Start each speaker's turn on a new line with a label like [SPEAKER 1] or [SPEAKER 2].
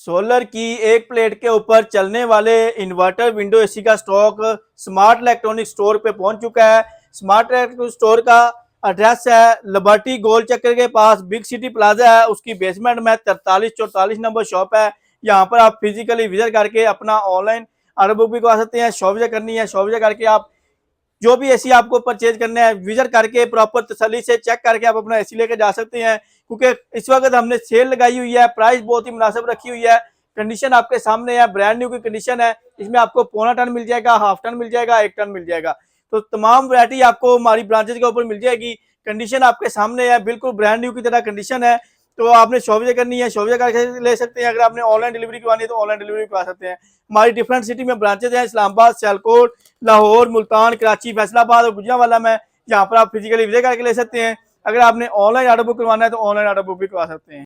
[SPEAKER 1] Solar की एक plate के ऊपर चलने वाले इन्वर्टर विंडो एसी का स्टॉक स्मार्ट इलेक्ट्रॉनिक स्टोर पे पहुंच चुका है। स्मार्ट इलेक्ट्रॉनिक स्टोर का एड्रेस है लिबर्टी गोल चक्कर के पास बिग सिटी प्लाजा है, उसकी बेसमेंट में 4344 नंबर शॉप है। यहाँ पर आप फिजिकली विजिट करके अपना ऑनलाइन ऑर्डर बुक भी करवा सकते हैं। शॉप विजिट करनी है, शॉप विजिट करके आप जो भी एसी आपको परचेज करना है विजिट करके प्रॉपर तसल्ली से चेक करके आप अपना एसी लेकर जा सकते हैं। क्योंकि इस वक्त हमने सेल लगाई हुई है, प्राइस बहुत ही मुनासिब रखी हुई है। कंडीशन आपके सामने है, ब्रांड न्यू की कंडीशन है। इसमें आपको पौना टन मिल जाएगा, हाफ टन मिल जाएगा, 1 टन मिल जाएगा। तो तमाम वैरायटी आपको हमारी ब्रांचेज के ऊपर मिल जाएगी। कंडीशन आपके सामने है, बिल्कुल ब्रांड न्यू की तरह कंडीशन है। तो आपने शॉप विजिट करनी है, शॉप विजिट करके ले सकते हैं। अगर आपने ऑनलाइन डिलीवरी करवानी है तो ऑनलाइन डिलीवरी करवा सकते हैं। हमारी डिफरेंट सिटी में ब्रांचेज हैं, इस्लामाबाद, सियालकोट, लाहौर, मुल्तान, कराची, फैसलाबाद और गुजरांवाला में। यहाँ पर आप फिजिकली विजिट करके ले सकते हैं। अगर आपने ऑनलाइन ऑर्डर बुक करवाना है तो ऑनलाइन ऑर्डर बुक भी करवा सकते हैं।